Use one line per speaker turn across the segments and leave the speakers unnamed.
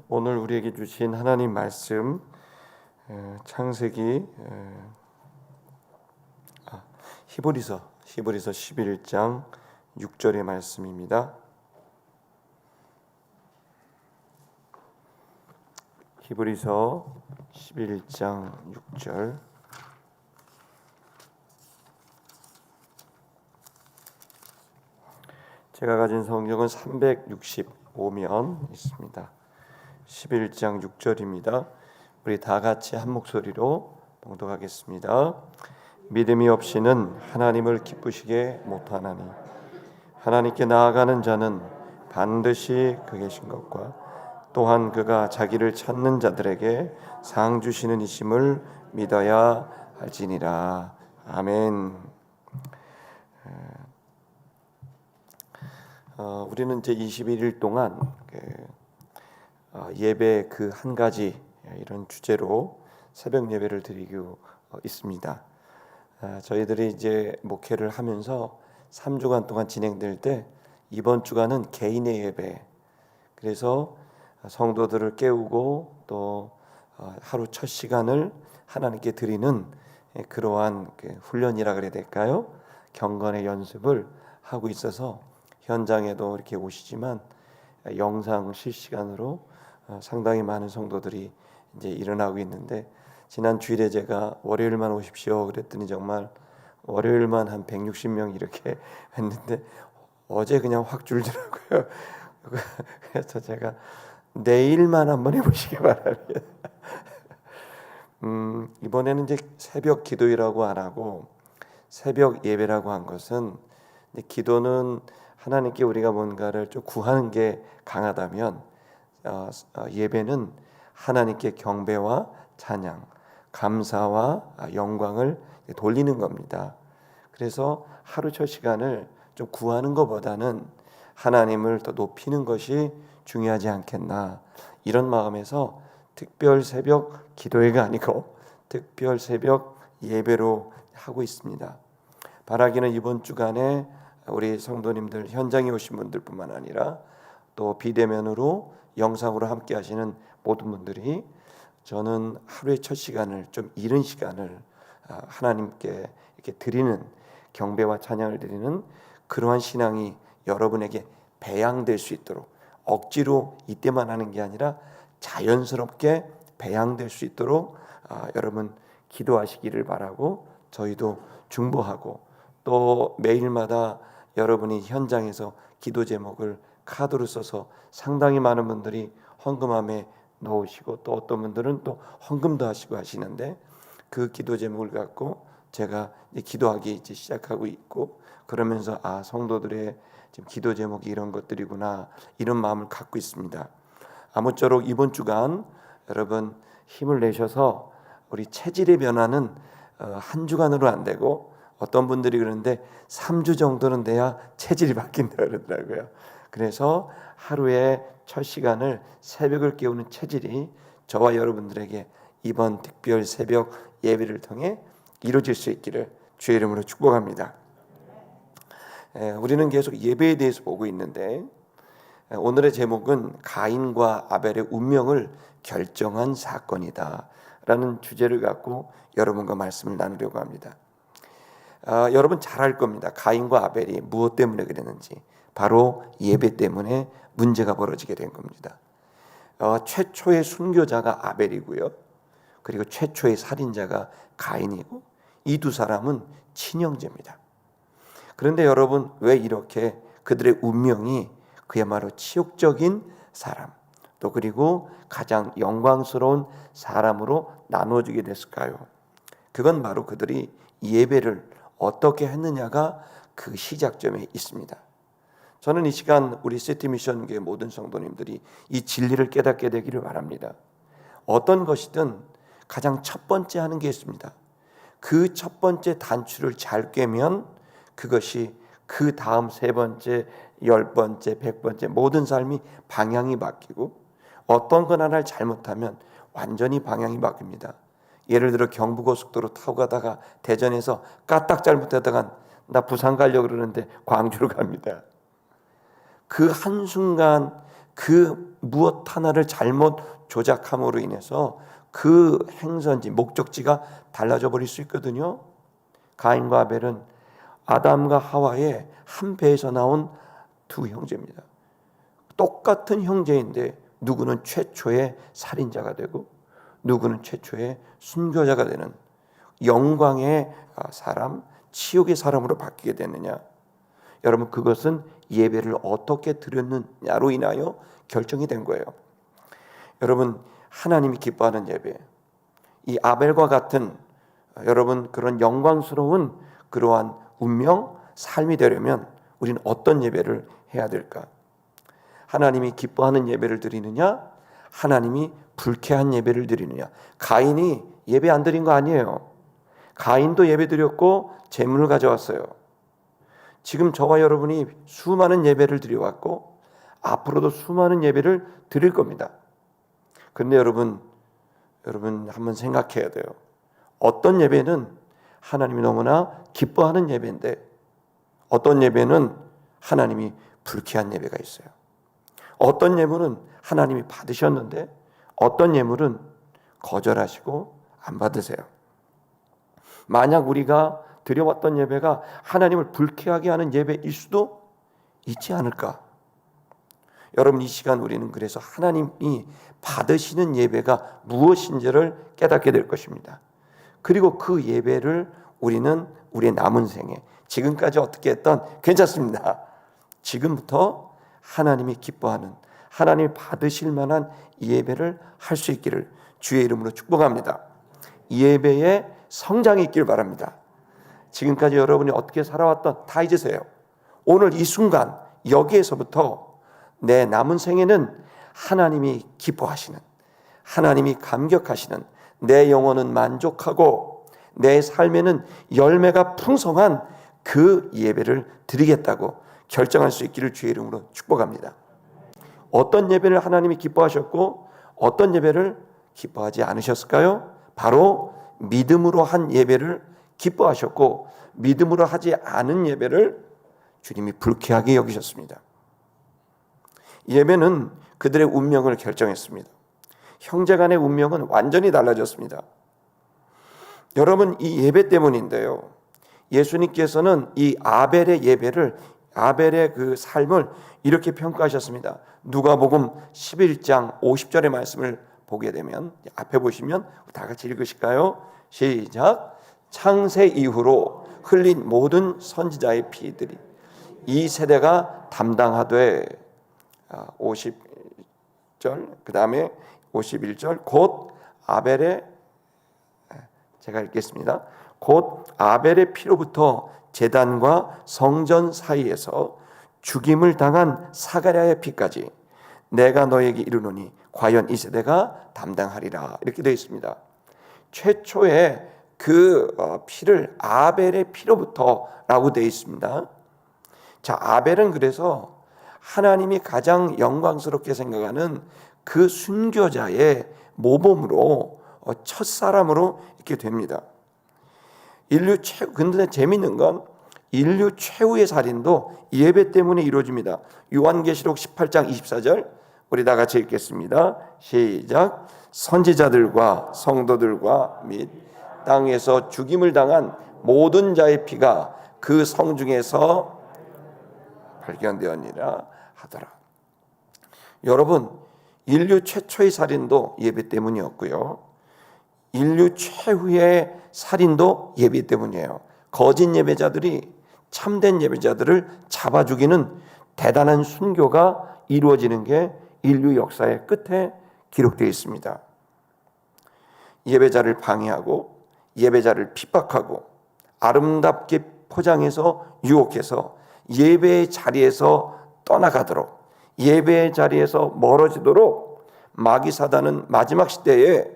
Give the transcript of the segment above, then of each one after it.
오늘 우리에게 주신 하나님 말씀 창세기 히브리서 11장 6절의 말씀입니다. 히브리서 11장 6절. 제가 가진 성경은 365면 있습니다. 11장 6절입니다. 우리 다 같이 한 목소리로 봉독하겠습니다. 믿음이 없이는 하나님을 기쁘시게 못하나니 하나님께 나아가는 자는 반드시 그 계신 것과 또한 그가 자기를 찾는 자들에게 상 주시는 이심을 믿어야 할지니라. 아멘. 우리는 이제 21일 동안 예배 그 한 가지 이런 주제로 새벽 예배를 드리고 있습니다. 저희들이 이제 목회를 하면서 3주간 동안 진행될 때 이번 주간은 개인의 예배, 그래서 성도들을 깨우고 또 하루 첫 시간을 하나님께 드리는 그러한 훈련이라 그래야 될까요? 경건의 연습을 하고 있어서 현장에도 이렇게 오시지만 영상 실시간으로 상당히 많은 성도들이 이제 일어나고 있는데, 지난 주일에 제가 월요일만 오십시오 그랬더니 정말 월요일만 한 160명 이렇게 했는데 어제 그냥 확 줄더라고요. 그래서 제가 내일만 한번 해보시기 바랍니다. 이번에는 이제 새벽 기도회라고 안 하고 새벽 예배라고 한 것은, 기도는 하나님께 우리가 뭔가를 좀 구하는 게 강하다면 예배는 하나님께 경배와 찬양, 감사와 영광을 돌리는 겁니다. 그래서 하루 첫 시간을 좀 구하는 것보다는 하나님을 더 높이는 것이 중요하지 않겠나, 이런 마음에서 특별 새벽 기도회가 아니고 특별 새벽 예배로 하고 있습니다. 바라기는 이번 주간에 우리 성도님들, 현장에 오신 분들뿐만 아니라 또 비대면으로 영상으로 함께 하시는 모든 분들이 저는 하루의 첫 시간을 좀 이른 시간을 하나님께 이렇게 드리는, 경배와 찬양을 드리는 그러한 신앙이 여러분에게 배양될 수 있도록, 억지로 이때만 하는 게 아니라 자연스럽게 배양될 수 있도록 여러분 기도하시기를 바라고, 저희도 중보하고 또 매일마다 여러분이 현장에서 기도 제목을 카드로 써서 상당히 많은 분들이 헌금함에 넣으시고 또 어떤 분들은 또 헌금도 하시고 하시는데, 그 기도 제목을 갖고 제가 이제 기도하기 이제 시작하고 있고, 그러면서 성도들의 지금 기도 제목이 이런 것들이구나, 이런 마음을 갖고 있습니다. 아무쪼록 이번 주간 여러분 힘을 내셔서 우리 체질의 변화는 한 주간으로 안 되고, 어떤 분들이 그러는데 3주 정도는 돼야 체질이 바뀐다 그러더라고요. 그래서 하루의 첫 시간을 새벽을 깨우는 체질이 저와 여러분들에게 이번 특별 새벽 예배를 통해 이루어질 수 있기를 주의 이름으로 축복합니다. 우리는 계속 예배에 대해서 보고 있는데, 오늘의 제목은 가인과 아벨의 운명을 결정한 사건이다 라는 주제를 갖고 여러분과 말씀을 나누려고 합니다. 여러분 잘 알 겁니다. 가인과 아벨이 무엇 때문에 그랬는지. 바로 예배 때문에 문제가 벌어지게 된 겁니다. 최초의 순교자가 아벨이고요, 그리고 최초의 살인자가 가인이고, 이 두 사람은 친형제입니다. 그런데 여러분, 왜 이렇게 그들의 운명이 그야말로 치욕적인 사람, 또 그리고 가장 영광스러운 사람으로 나누어지게 됐을까요? 그건 바로 그들이 예배를 어떻게 했느냐가 그 시작점에 있습니다. 저는 이 시간 우리 시티미션교회 모든 성도님들이 이 진리를 깨닫게 되기를 바랍니다. 어떤 것이든 가장 첫 번째 하는 게 있습니다. 그 첫 번째 단추를 잘 꿰면 그것이 그 다음 세 번째, 10번째, 100번째 모든 삶이 방향이 바뀌고, 어떤 건 하나를 잘못하면 완전히 방향이 바뀝니다. 예를 들어 경부고속도로 타고 가다가 대전에서 까딱 잘못하다가 나 부산 가려고 그러는데 광주로 갑니다. 그 한순간 그 무엇 하나를 잘못 조작함으로 인해서 그 행선지, 목적지가 달라져 버릴 수 있거든요. 가인과 아벨은 아담과 하와의 한 배에서 나온 두 형제입니다. 똑같은 형제인데 누구는 최초의 살인자가 되고 누구는 최초의 순교자가 되는 영광의 사람, 치욕의 사람으로 바뀌게 되느냐. 여러분, 그것은 예배를 어떻게 드렸느냐로 인하여 결정이 된 거예요. 여러분, 하나님이 기뻐하는 예배, 이 아벨과 같은 여러분 그런 영광스러운 그러한 운명, 삶이 되려면 우리는 어떤 예배를 해야 될까? 하나님이 기뻐하는 예배를 드리느냐, 하나님이 불쾌한 예배를 드리느냐. 가인이 예배 안 드린 거 아니에요. 가인도 예배 드렸고 제물을 가져왔어요. 지금 저와 여러분이 수많은 예배를 드려왔고 앞으로도 수많은 예배를 드릴 겁니다. 그런데 여러분 한번 생각해야 돼요. 어떤 예배는 하나님이 너무나 기뻐하는 예배인데 어떤 예배는 하나님이 불쾌한 예배가 있어요. 어떤 예물은 하나님이 받으셨는데 어떤 예물은 거절하시고 안 받으세요. 만약 우리가 드려왔던 예배가 하나님을 불쾌하게 하는 예배일 수도 있지 않을까? 여러분, 이 시간 우리는 그래서 하나님이 받으시는 예배가 무엇인지를 깨닫게 될 것입니다. 그리고 그 예배를 우리는 우리의 남은 생에 지금까지 어떻게 했던 괜찮습니다. 지금부터 하나님이 기뻐하는, 하나님이 받으실 만한 예배를 할 수 있기를 주의 이름으로 축복합니다. 예배에 성장이 있길 바랍니다. 지금까지 여러분이 어떻게 살아왔던 다 잊으세요. 오늘 이 순간 여기에서부터 내 남은 생에는 하나님이 기뻐하시는, 하나님이 감격하시는, 내 영혼은 만족하고 내 삶에는 열매가 풍성한 그 예배를 드리겠다고 결정할 수 있기를 주의 이름으로 축복합니다. 어떤 예배를 하나님이 기뻐하셨고 어떤 예배를 기뻐하지 않으셨을까요? 바로 믿음으로 한 예배를 기뻐하셨고 믿음으로 하지 않은 예배를 주님이 불쾌하게 여기셨습니다. 예배는 그들의 운명을 결정했습니다. 형제간의 운명은 완전히 달라졌습니다. 여러분, 이 예배 때문인데요. 예수님께서는 이 아벨의 예배를, 아벨의 그 삶을 이렇게 평가하셨습니다. 누가복음 11장 50절의 말씀을 보게 되면 앞에 보시면 다 같이 읽으실까요? 시작. 창세 이후로 흘린 모든 선지자의 피들이 이 세대가 담당하되 50절 그 다음에 51절 곧 아벨의 제가 읽겠습니다. 곧 아벨의 피로부터 제단과 성전 사이에서 죽임을 당한 사가랴의 피까지 내가 너에게 이르노니 과연 이 세대가 담당하리라. 이렇게 되어 있습니다. 최초의 그 피를 아벨의 피로부터라고 되어 있습니다. 자, 아벨은 그래서 하나님이 가장 영광스럽게 생각하는 그 순교자의 모범으로 첫 사람으로 이렇게 됩니다. 인류 최후, 근데 재미있는 건 인류 최후의 살인도 예배 때문에 이루어집니다. 요한계시록 18장 24절 우리 다 같이 읽겠습니다. 시작. 선지자들과 성도들과 및 땅에서 죽임을 당한 모든 자의 피가 그 성중에서 발견되었니라 하더라. 여러분, 인류 최초의 살인도 예배 때문이었고요. 인류 최후의 살인도 예배 때문이에요. 거짓 예배자들이 참된 예배자들을 잡아 죽이는 대단한 순교가 이루어지는 게 인류 역사의 끝에 기록되어 있습니다. 예배자를 방해하고 예배자를 핍박하고 아름답게 포장해서 유혹해서 예배의 자리에서 떠나가도록 예배의 자리에서 멀어지도록 마귀 사단은 마지막 시대에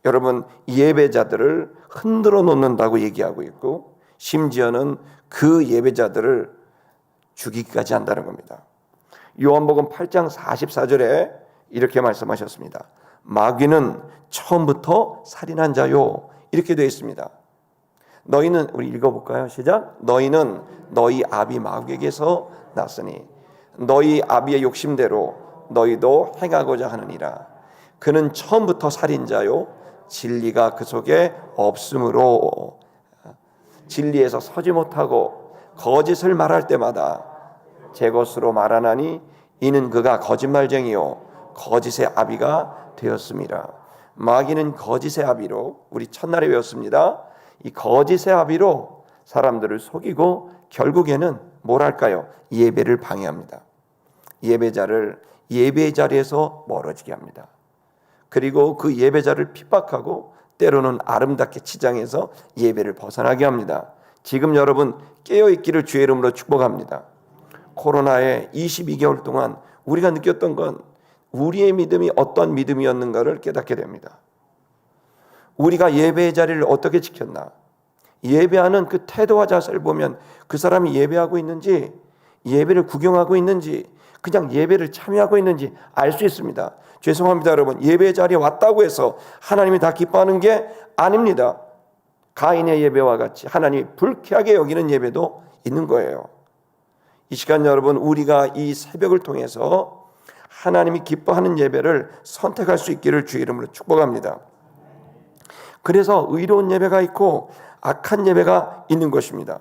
여러분 예배자들을 흔들어 놓는다고 얘기하고 있고 심지어는 그 예배자들을 죽이기까지 한다는 겁니다. 요한복음 8장 44절에 이렇게 말씀하셨습니다. 마귀는 처음부터 살인한 자요. 이렇게 되어 있습니다. 너희는, 우리 읽어볼까요? 시작. 너희는 너희 아비 마귀에게서 났으니 너희 아비의 욕심대로 너희도 행하고자 하느니라. 그는 처음부터 살인자요 진리가 그 속에 없으므로 진리에서 서지 못하고 거짓을 말할 때마다 제 것으로 말하나니 이는 그가 거짓말쟁이요 거짓의 아비가 되었습니다. 마귀는 거짓의 아비로, 우리 첫날에 배웠습니다. 이 거짓의 아비로 사람들을 속이고 결국에는 뭘 할까요? 예배를 방해합니다. 예배자를 예배 자리에서 멀어지게 합니다. 그리고 그 예배자를 핍박하고 때로는 아름답게 치장해서 예배를 벗어나게 합니다. 지금 여러분 깨어있기를 주의 이름으로 축복합니다. 코로나의 22개월 동안 우리가 느꼈던 건 우리의 믿음이 어떤 믿음이었는가를 깨닫게 됩니다. 우리가 예배의 자리를 어떻게 지켰나? 예배하는 그 태도와 자세를 보면 그 사람이 예배하고 있는지, 예배를 구경하고 있는지, 그냥 예배를 참여하고 있는지 알 수 있습니다. 죄송합니다 여러분, 예배 자리에 왔다고 해서 하나님이 다 기뻐하는 게 아닙니다. 가인의 예배와 같이 하나님이 불쾌하게 여기는 예배도 있는 거예요. 이 시간 여러분, 우리가 이 새벽을 통해서 하나님이 기뻐하는 예배를 선택할 수 있기를 주의 이름으로 축복합니다. 그래서 의로운 예배가 있고 악한 예배가 있는 것입니다.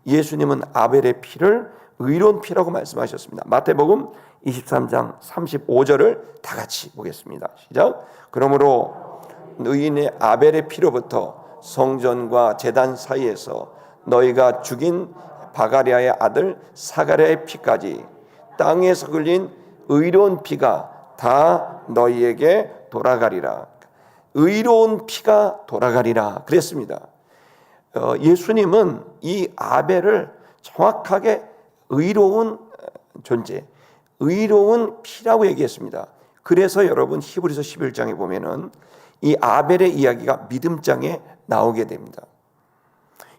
예수님은 아벨의 피를 의로운 피라고 말씀하셨습니다. 마태복음 23장 35절을 다 같이 보겠습니다. 시작. 그러므로 의인의 아벨의 피로부터 성전과 제단 사이에서 너희가 죽인 바가랴의 아들 사가랴의 피까지 땅에서 흘린 의로운 피가 다 너희에게 돌아가리라. 의로운 피가 돌아가리라 그랬습니다. 예수님은 이 아벨을 정확하게 의로운 존재, 의로운 피라고 얘기했습니다. 그래서 여러분 히브리서 11장에 보면은 이 아벨의 이야기가 믿음장에 나오게 됩니다.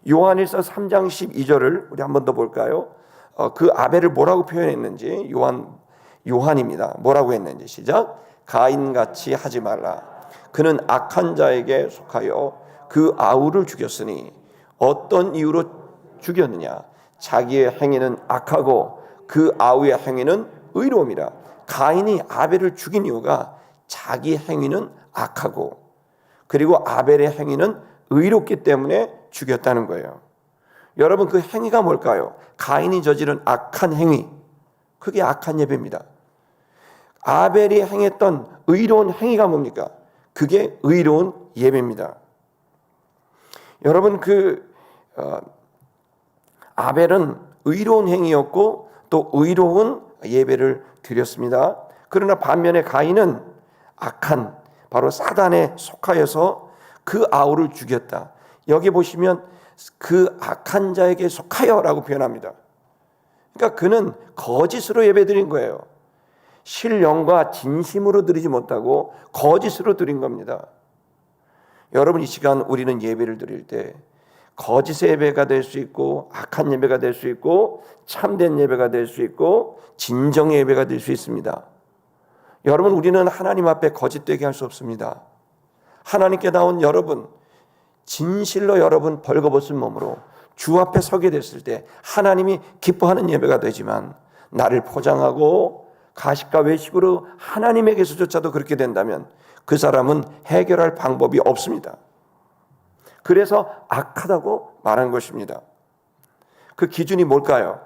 요한일서 3장 12절을 우리 한 번 더 볼까요? 그 아벨을 뭐라고 표현했는지 요한입니다. 뭐라고 했는지 시작. 가인같이 하지 말라. 그는 악한 자에게 속하여 그 아우를 죽였으니 어떤 이유로 죽였느냐? 자기의 행위는 악하고 그 아우의 행위는 의로움이라. 가인이 아벨을 죽인 이유가 자기 행위는 악하고 그리고 아벨의 행위는 의롭기 때문에 죽였다는 거예요. 여러분 그 행위가 뭘까요? 가인이 저지른 악한 행위, 그게 악한 예배입니다. 아벨이 행했던 의로운 행위가 뭡니까? 그게 의로운 예배입니다. 여러분 아벨은 의로운 행위였고 또 의로운 예배를 드렸습니다. 그러나 반면에 가인은 악한 바로 사단에 속하여서 그 아우를 죽였다. 여기 보시면 그 악한 자에게 속하여라고 표현합니다. 그러니까 그는 거짓으로 예배드린 거예요. 신령과 진심으로 드리지 못하고 거짓으로 드린 겁니다. 여러분 이 시간 우리는 예배를 드릴 때 거짓의 예배가 될 수 있고 악한 예배가 될 수 있고 참된 예배가 될 수 있고 진정의 예배가 될 수 있습니다. 여러분 우리는 하나님 앞에 거짓되게 할 수 없습니다. 하나님께 나온 여러분, 진실로 여러분 벌거벗은 몸으로 주 앞에 서게 됐을 때 하나님이 기뻐하는 예배가 되지만 나를 포장하고 가식과 외식으로 하나님에게서조차도 그렇게 된다면 그 사람은 해결할 방법이 없습니다. 그래서 악하다고 말한 것입니다. 그 기준이 뭘까요?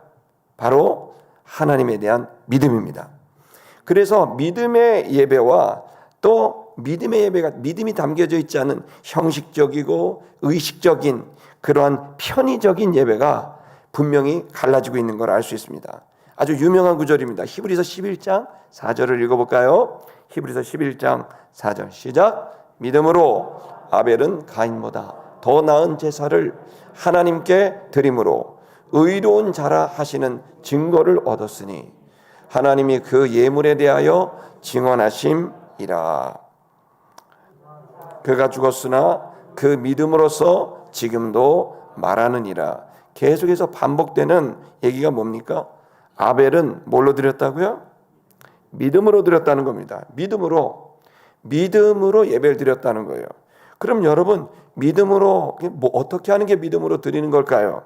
바로 하나님에 대한 믿음입니다. 그래서 믿음의 예배와 또 믿음의 예배가 믿음이 담겨져 있지 않은 형식적이고 의식적인 그러한 편의적인 예배가 분명히 갈라지고 있는 걸 알 수 있습니다. 아주 유명한 구절입니다. 히브리서 11장 4절을 읽어볼까요? 히브리서 11장 4절 시작. 믿음으로 아벨은 가인보다 더 나은 제사를 하나님께 드림으로 의로운 자라 하시는 증거를 얻었으니 하나님이 그 예물에 대하여 증언하심이라. 그가 죽었으나 그 믿음으로써 지금도 말하느니라. 계속해서 반복되는 얘기가 뭡니까? 아벨은 뭘로 드렸다고요? 믿음으로 드렸다는 겁니다. 믿음으로 예배를 드렸다는 거예요. 그럼 여러분 믿음으로 어떻게 하는 게 믿음으로 드리는 걸까요?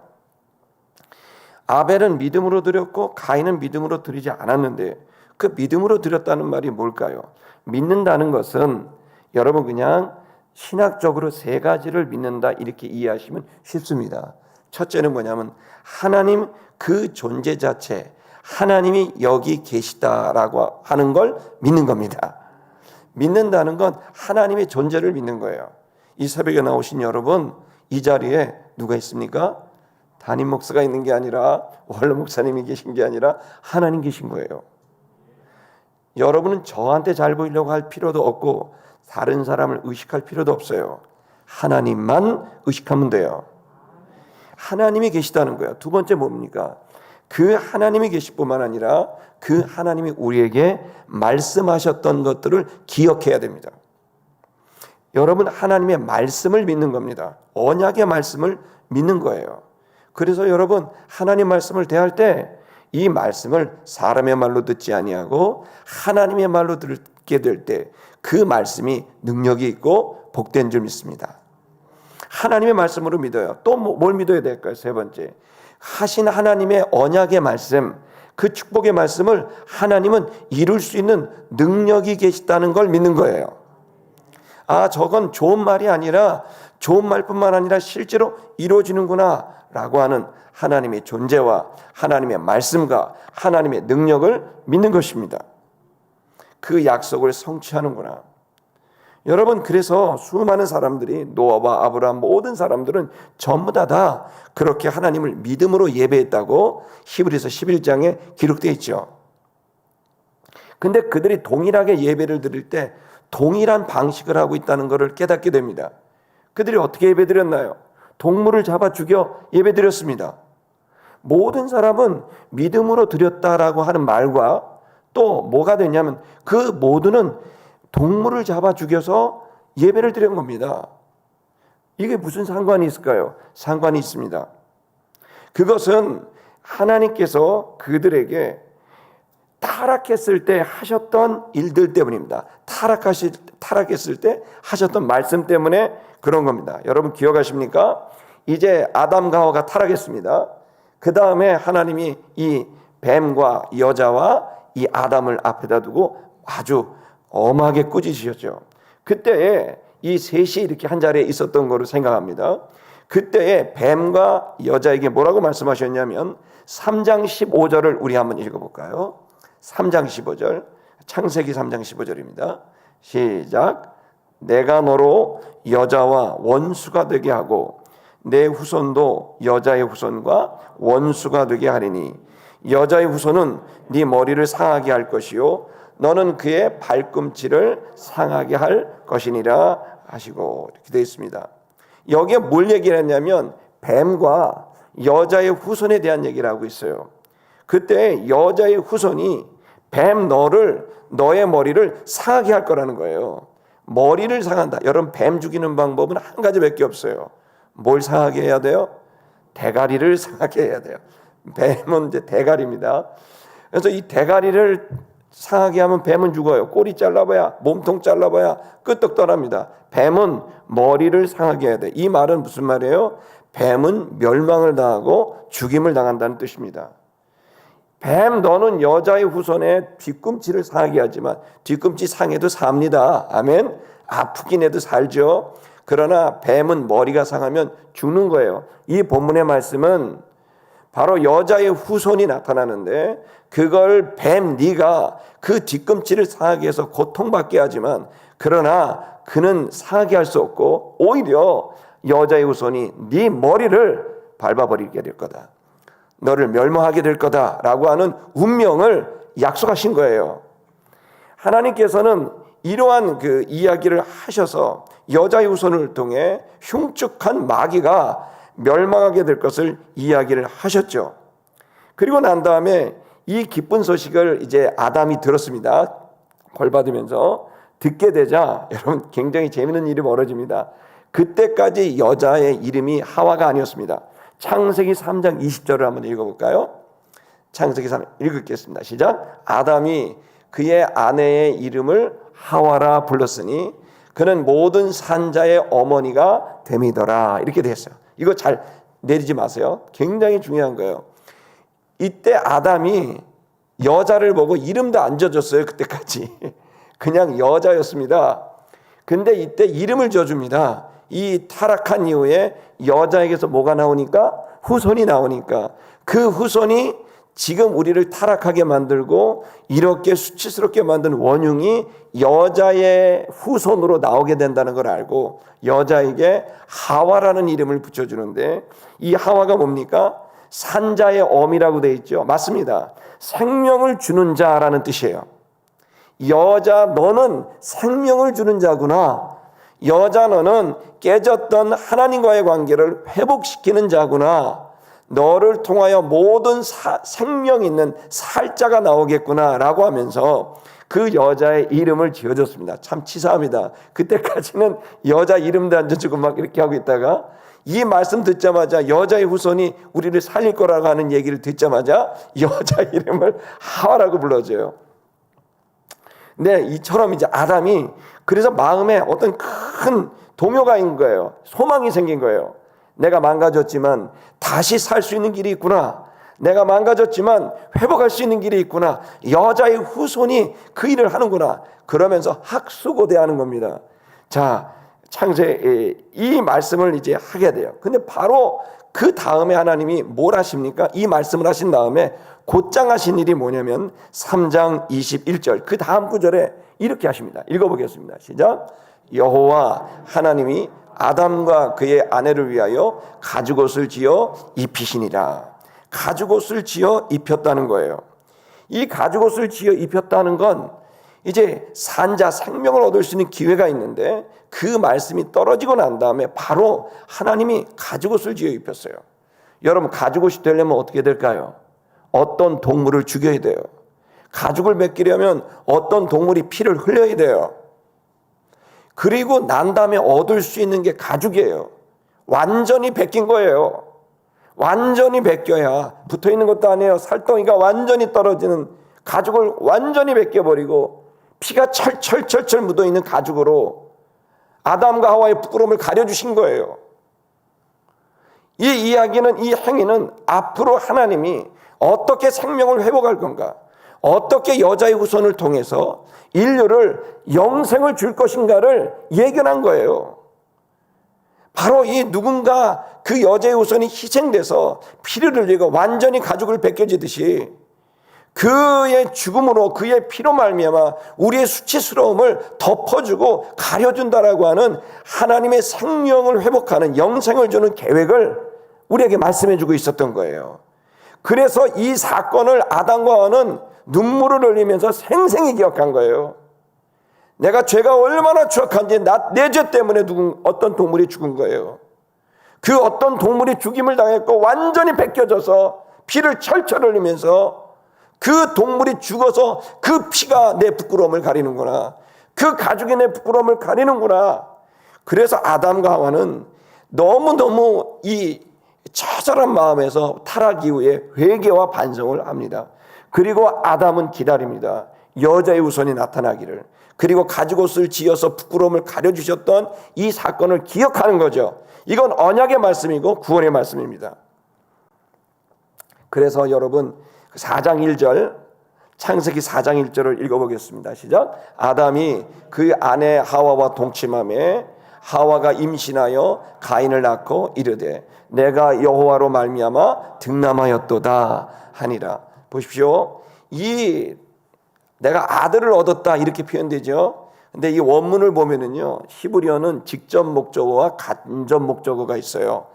아벨은 믿음으로 드렸고 가인은 믿음으로 드리지 않았는데 그 믿음으로 드렸다는 말이 뭘까요? 믿는다는 것은 여러분 그냥 신학적으로 세 가지를 믿는다 이렇게 이해하시면 쉽습니다. 첫째는 뭐냐면 하나님 그 존재 자체, 하나님이 여기 계시다라고 하는 걸 믿는 겁니다. 믿는다는 건 하나님의 존재를 믿는 거예요. 이 새벽에 나오신 여러분, 이 자리에 누가 있습니까? 담임 목사가 있는 게 아니라, 원로 목사님이 계신 게 아니라 하나님 계신 거예요. 여러분은 저한테 잘 보이려고 할 필요도 없고 다른 사람을 의식할 필요도 없어요. 하나님만 의식하면 돼요. 하나님이 계시다는 거예요. 두 번째 뭡니까? 그 하나님이 계실 뿐만 아니라 그 하나님이 우리에게 말씀하셨던 것들을 기억해야 됩니다. 여러분 하나님의 말씀을 믿는 겁니다. 언약의 말씀을 믿는 거예요. 그래서 여러분 하나님 말씀을 대할 때 이 말씀을 사람의 말로 듣지 아니하고 하나님의 말로 듣게 될 때 그 말씀이 능력이 있고 복된 줄 믿습니다. 하나님의 말씀으로 믿어요. 또 뭘 믿어야 될까요? 세 번째, 하신 하나님의 언약의 말씀, 그 축복의 말씀을 하나님은 이룰 수 있는 능력이 계시다는 걸 믿는 거예요. 아, 저건 좋은 말이 아니라 좋은 말뿐만 아니라 실제로 이루어지는구나 라고 하는 하나님의 존재와 하나님의 말씀과 하나님의 능력을 믿는 것입니다. 그 약속을 성취하는구나. 여러분, 그래서 수많은 사람들이, 노아와 아브라함 모든 사람들은 전부 다 그렇게 하나님을 믿음으로 예배했다고 히브리서 11장에 기록되어 있죠. 근데 그들이 동일하게 예배를 드릴 때 동일한 방식을 하고 있다는 것을 깨닫게 됩니다. 그들이 어떻게 예배드렸나요? 동물을 잡아 죽여 예배드렸습니다. 모든 사람은 믿음으로 드렸다라고 하는 말과 또 뭐가 되냐면 그 모두는 동물을 잡아 죽여서 예배를 드린 겁니다. 이게 무슨 상관이 있을까요? 상관이 있습니다. 그것은 하나님께서 그들에게 타락했을 때 하셨던 일들 때문입니다. 타락했을 때 하셨던 말씀 때문에 그런 겁니다. 여러분 기억하십니까? 이제 아담과 하와가 타락했습니다. 그 다음에 하나님이 이 뱀과 여자와 이 아담을 앞에다 두고 아주 엄하게 꾸짖으셨죠. 그때에 이 셋이 이렇게 한 자리에 있었던 거로 생각합니다. 그때에 뱀과 여자에게 뭐라고 말씀하셨냐면 3장 15절을 우리 한번 읽어볼까요? 3장 15절, 창세기 3장 15절입니다. 시작. 내가 너로 여자와 원수가 되게 하고 내 후손도 여자의 후손과 원수가 되게 하리니 여자의 후손은 네 머리를 상하게 할 것이요 너는 그의 발꿈치를 상하게 할 것이니라 하시고 이렇게 되어 있습니다. 여기에 뭘 얘기를 했냐면 뱀과 여자의 후손에 대한 얘기를 하고 있어요. 그때 여자의 후손이 뱀 너의 머리를 상하게 할 거라는 거예요. 머리를 상한다. 여러분 뱀 죽이는 방법은 한 가지밖에 없어요. 뭘 상하게 해야 돼요? 대가리를 상하게 해야 돼요. 뱀은 이제 대가리입니다. 그래서 이 대가리를 상하게 하면 뱀은 죽어요. 꼬리 잘라봐야, 몸통 잘라봐야 끄떡 떠납니다. 뱀은 머리를 상하게 해야 돼. 이 말은 무슨 말이에요? 뱀은 멸망을 당하고 죽임을 당한다는 뜻입니다. 뱀 너는 여자의 후손의 뒤꿈치를 상하게 하지만 뒤꿈치 상해도 삽니다. 아멘. 아프긴 해도 살죠. 그러나 뱀은 머리가 상하면 죽는 거예요. 이 본문의 말씀은 바로 여자의 후손이 나타나는데 그걸 뱀 네가 그 뒤꿈치를 상하게 해서 고통받게 하지만 그러나 그는 상하게 할 수 없고 오히려 여자의 후손이 네 머리를 밟아버리게 될 거다. 너를 멸망하게 될 거다라고 하는 운명을 약속하신 거예요. 하나님께서는 이러한 그 이야기를 하셔서 여자의 후손을 통해 흉측한 마귀가 멸망하게 될 것을 이야기를 하셨죠. 그리고 난 다음에 이 기쁜 소식을 이제 아담이 들었습니다. 벌 받으면서 듣게 되자 여러분 굉장히 재미있는 일이 벌어집니다. 그때까지 여자의 이름이 하와가 아니었습니다. 창세기 3장 20절을 한번 읽어볼까요? 창세기 3장 읽겠습니다. 시작. 아담이 그의 아내의 이름을 하와라 불렀으니 그는 모든 산자의 어머니가 됨이더라. 이렇게 됐어요. 이거 잘 내리지 마세요. 굉장히 중요한 거예요. 이때 아담이 여자를 보고 이름도 안 지어줬어요. 그때까지 그냥 여자였습니다. 근데 이때 이름을 지어줍니다. 이 타락한 이후에 여자에게서 뭐가 나오니까? 후손이 나오니까 그 후손이 지금 우리를 타락하게 만들고 이렇게 수치스럽게 만든 원흉이 여자의 후손으로 나오게 된다는 걸 알고 여자에게 하와라는 이름을 붙여주는데, 이 하와가 뭡니까? 산자의 엄이라고 되어 있죠. 맞습니다. 생명을 주는 자라는 뜻이에요. 여자 너는 생명을 주는 자구나. 여자 너는 깨졌던 하나님과의 관계를 회복시키는 자구나. 너를 통하여 모든 생명 있는 살자가 나오겠구나 라고 하면서 그 여자의 이름을 지어줬습니다. 참 치사합니다. 그때까지는 여자 이름도 안 지어주고 막 이렇게 하고 있다가 이 말씀 듣자마자 여자의 후손이 우리를 살릴 거라고 하는 얘기를 듣자마자 여자 이름을 하와라고 불러줘요. 네, 이처럼 이제 아담이 그래서 마음에 어떤 큰 동요가 있는 거예요. 소망이 생긴 거예요. 내가 망가졌지만 다시 살 수 있는 길이 있구나. 내가 망가졌지만 회복할 수 있는 길이 있구나. 여자의 후손이 그 일을 하는구나. 그러면서 학수고대하는 겁니다. 자, 창세에 이 말씀을 이제 하게 돼요. 근데 바로 그 다음에 하나님이 뭘 하십니까? 이 말씀을 하신 다음에 곧장 하신 일이 뭐냐면 3장 21절 그 다음 구절에 이렇게 하십니다. 읽어보겠습니다. 시작. 여호와 하나님이 아담과 그의 아내를 위하여 가죽옷을 지어 입히시니라. 가죽옷을 지어 입혔다는 거예요. 이 가죽옷을 지어 입혔다는 건 이제 산자 생명을 얻을 수 있는 기회가 있는데 그 말씀이 떨어지고 난 다음에 바로 하나님이 가죽옷을 지어 입혔어요. 여러분, 가죽옷이 되려면 어떻게 될까요? 어떤 동물을 죽여야 돼요. 가죽을 맺기려면 어떤 동물이 피를 흘려야 돼요. 그리고 난 다음에 얻을 수 있는 게 가죽이에요. 완전히 벗긴 거예요. 완전히 벗겨야, 붙어있는 것도 아니에요. 살덩이가 완전히 떨어지는 가죽을 완전히 벗겨버리고 피가 철철철철 묻어있는 가죽으로 아담과 하와의 부끄러움을 가려주신 거예요. 이 이야기는, 이 행위는 앞으로 하나님이 어떻게 생명을 회복할 건가, 어떻게 여자의 후손을 통해서 인류를 영생을 줄 것인가를 예견한 거예요. 바로 이 누군가 그 여자의 후손이 희생돼서 피를 흘리고 완전히 가죽을 벗겨지듯이 그의 죽음으로, 그의 피로 말미암아 우리의 수치스러움을 덮어주고 가려준다라고 하는 하나님의 생명을 회복하는, 영생을 주는 계획을 우리에게 말씀해주고 있었던 거예요. 그래서 이 사건을 아담과 하와는 눈물을 흘리면서 생생히 기억한 거예요. 내가 죄가 얼마나 추악한지 내 죄 때문에 어떤 동물이 죽은 거예요. 그 어떤 동물이 죽임을 당했고 완전히 벗겨져서 피를 철철 흘리면서 그 동물이 죽어서 그 피가 내 부끄러움을 가리는구나. 그 가죽이 내 부끄러움을 가리는구나. 그래서 아담과 하와는 너무너무 이 처절한 마음에서 타락 이후에 회개와 반성을 합니다. 그리고 아담은 기다립니다. 여자의 후손이 나타나기를. 그리고 가죽옷을 지어서 부끄러움을 가려주셨던 이 사건을 기억하는 거죠. 이건 언약의 말씀이고 구원의 말씀입니다. 그래서 여러분 4장 1절, 창세기 4장 1절을 읽어보겠습니다. 시작. 아담이 그 아내 하와와 동침하매 하와가 임신하여 가인을 낳고 이르되 내가 여호와로 말미암아 득남하였도다 하니라. 보십시오. 이 내가 아들을 얻었다 이렇게 표현되죠. 근데 이 원문을 보면은요, 히브리어는 직접 목적어와 간접 목적어가 있어요.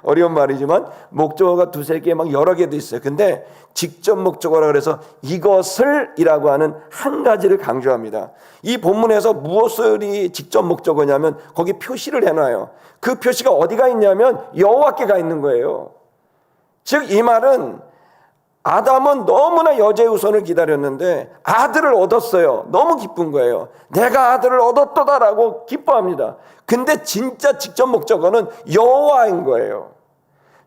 어려운 말이지만 목적어가 두세 개 막 여러 개도 있어요. 근데 직접 목적어라 그래서 이것을이라고 하는 한 가지를 강조합니다. 이 본문에서 무엇을이 직접 목적어냐면 거기 표시를 해놔요. 그 표시가 어디가 있냐면 여호와께가 있는 거예요. 즉 이 말은 아담은 너무나 여자의 후손을 기다렸는데 아들을 얻었어요. 너무 기쁜 거예요. 내가 아들을 얻었도다라고 기뻐합니다. 근데 진짜 직접 목적어는 여호와인 거예요.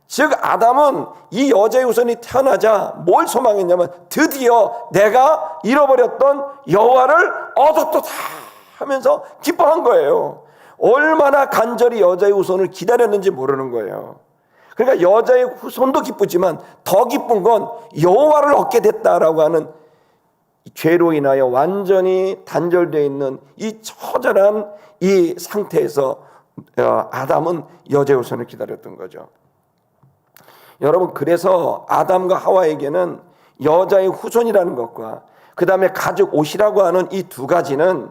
즉 아담은 이 여자의 후손이 태어나자 뭘 소망했냐면 드디어 내가 잃어버렸던 여호와를 얻었도다 하면서 기뻐한 거예요. 얼마나 간절히 여자의 후손을 기다렸는지 모르는 거예요. 그러니까 여자의 후손도 기쁘지만 더 기쁜 건 여호와를 얻게 됐다라고 하는, 죄로 인하여 완전히 단절되어 있는 이 처절한 이 상태에서 아담은 여자의 후손을 기다렸던 거죠. 여러분, 그래서 아담과 하와에게는 여자의 후손이라는 것과 그 다음에 가죽 옷이라고 하는 이 두 가지는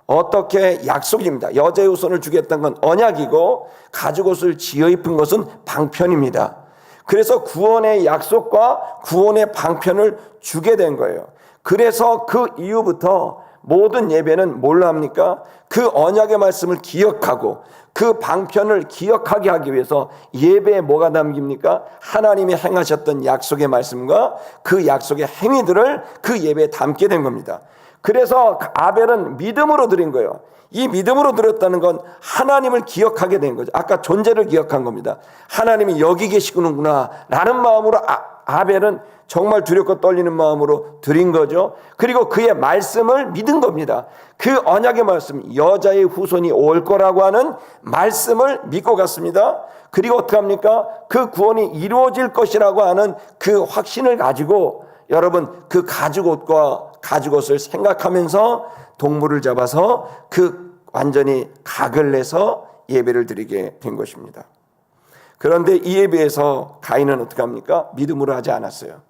어떻게 약속입니다. 여자의 후손을 주겠다는 건 언약이고 가죽 옷을 지어 입은 것은 방편입니다. 그래서 구원의 약속과 구원의 방편을 주게 된 거예요. 그래서 그 이후부터 모든 예배는 뭘로 합니까? 그 언약의 말씀을 기억하고 그 방편을 기억하게 하기 위해서 예배에 뭐가 담깁니까? 하나님이 행하셨던 약속의 말씀과 그 약속의 행위들을 그 예배에 담게 된 겁니다. 그래서 아벨은 믿음으로 드린 거예요. 이 믿음으로 드렸다는 건 하나님을 기억하게 된 거죠. 아까 존재를 기억한 겁니다. 하나님이 여기 계시구나 라는 마음으로 아벨은 정말 두렵고 떨리는 마음으로 드린 거죠. 그리고 그의 말씀을 믿은 겁니다. 그 언약의 말씀, 여자의 후손이 올 거라고 하는 말씀을 믿고 갔습니다. 그리고 어떻게 합니까? 그 구원이 이루어질 것이라고 하는 그 확신을 가지고 여러분, 그 가죽옷과 가죽옷을 생각하면서 동물을 잡아서 그 완전히 각을 내서 예배를 드리게 된 것입니다. 그런데 이에 비해서 가인은 어떻게 합니까? 믿음으로 하지 않았어요.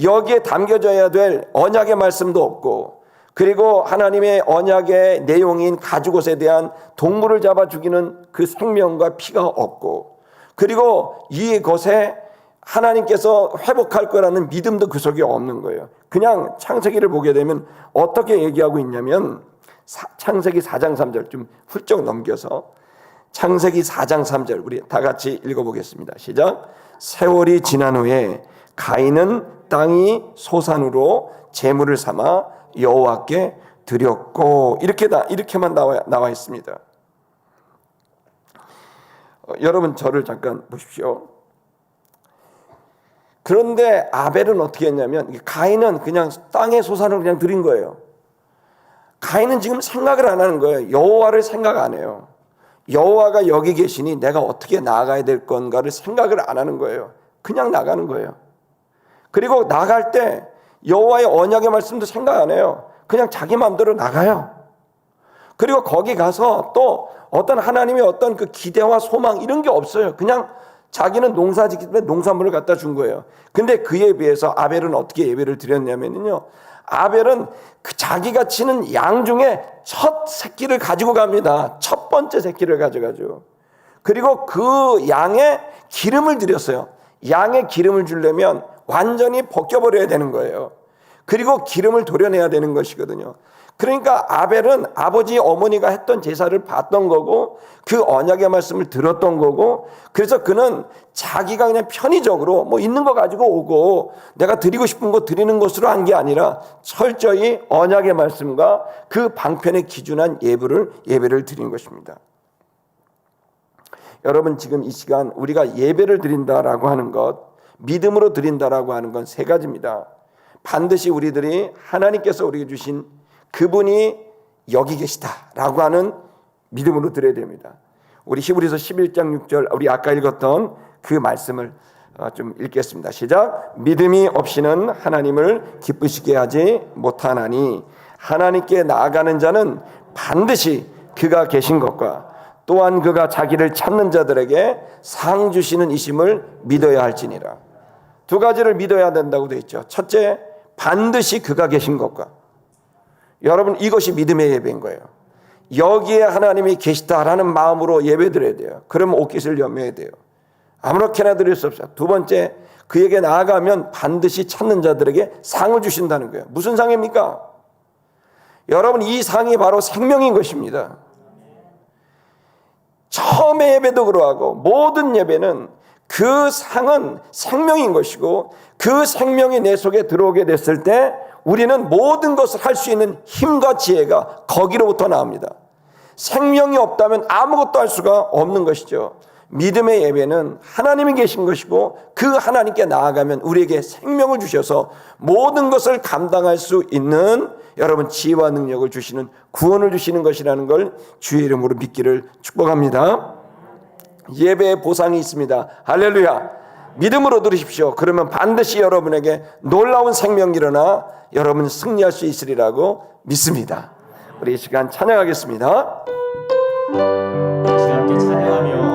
여기에 담겨져야 될 언약의 말씀도 없고, 그리고 하나님의 언약의 내용인 가죽옷에 대한 동물을 잡아 죽이는 그 생명과 피가 없고, 그리고 이것에 하나님께서 회복할 거라는 믿음도 그 속에 없는 거예요. 그냥 창세기를 보게 되면 어떻게 얘기하고 있냐면, 창세기 4장 3절 좀 훌쩍 넘겨서 창세기 4장 3절 우리 다 같이 읽어보겠습니다. 시작. 세월이 지난 후에 가인은 땅이 소산으로 제물을 삼아 여호와께 드렸고, 이렇게만 나와 있습니다. 여러분, 저를 잠깐 보십시오. 그런데 아벨은 어떻게 했냐면, 가인은 그냥 땅의 소산을 그냥 드린 거예요. 가인은 지금 생각을 안 하는 거예요. 여호와를 생각 안 해요. 여호와가 여기 계시니 내가 어떻게 나아가야 될 건가를 생각을 안 하는 거예요. 그냥 나가는 거예요. 그리고 나갈 때 여호와의 언약의 말씀도 생각 안 해요. 그냥 자기 마음대로 나가요. 그리고 거기 가서 또 어떤 하나님의 어떤 그 기대와 소망 이런 게 없어요. 그냥 자기는 농사 짓기 때문에 농산물을 갖다 준 거예요. 근데 그에 비해서 아벨은 어떻게 예배를 드렸냐면요, 아벨은 그 자기가 치는 양 중에 첫 새끼를 가지고 갑니다. 첫 번째 새끼를 가져가죠. 그리고 그 양에 기름을 드렸어요. 양에 기름을 주려면 완전히 벗겨버려야 되는 거예요. 그리고 기름을 도려내야 되는 것이거든요. 그러니까 아벨은 아버지 어머니가 했던 제사를 봤던 거고 그 언약의 말씀을 들었던 거고, 그래서 그는 자기가 그냥 편의적으로 뭐 있는 거 가지고 오고 내가 드리고 싶은 거 드리는 것으로 한 게 아니라 철저히 언약의 말씀과 그 방편에 기준한 예배를 드린 것입니다. 여러분, 지금 이 시간 우리가 예배를 드린다라고 하는 것, 믿음으로 드린다라고 하는 건 세 가지입니다. 반드시 우리들이 하나님께서 우리에게 주신 그분이 여기 계시다라고 하는 믿음으로 드려야 됩니다. 우리 히브리서 11장 6절 우리 아까 읽었던 그 말씀을 좀 읽겠습니다. 시작. 믿음이 없이는 하나님을 기쁘시게 하지 못하나니 하나님께 나아가는 자는 반드시 그가 계신 것과 또한 그가 자기를 찾는 자들에게 상 주시는 이심을 믿어야 할지니라. 두 가지를 믿어야 된다고 되어 있죠. 첫째, 반드시 그가 계신 것과, 여러분, 이것이 믿음의 예배인 거예요. 여기에 하나님이 계시다라는 마음으로 예배드려야 돼요. 그러면 옷깃을 염려해야 돼요. 아무렇게나 드릴 수 없어요. 두 번째, 그에게 나아가면 반드시 찾는 자들에게 상을 주신다는 거예요. 무슨 상입니까? 여러분, 이 상이 바로 생명인 것입니다. 처음의 예배도 그러하고 모든 예배는 그 상은 생명인 것이고, 그 생명이 내 속에 들어오게 됐을 때 우리는 모든 것을 할 수 있는 힘과 지혜가 거기로부터 나옵니다. 생명이 없다면 아무것도 할 수가 없는 것이죠. 믿음의 예배는 하나님이 계신 것이고 그 하나님께 나아가면 우리에게 생명을 주셔서 모든 것을 감당할 수 있는, 여러분, 지혜와 능력을 주시는, 구원을 주시는 것이라는 걸 주의 이름으로 믿기를 축복합니다. 예배의 보상이 있습니다. 할렐루야. 믿음으로 들으십시오. 그러면 반드시 여러분에게 놀라운 생명이 일어나 여러분 승리할 수 있으리라고 믿습니다. 우리 이 시간 찬양하겠습니다.
함께 찬양하며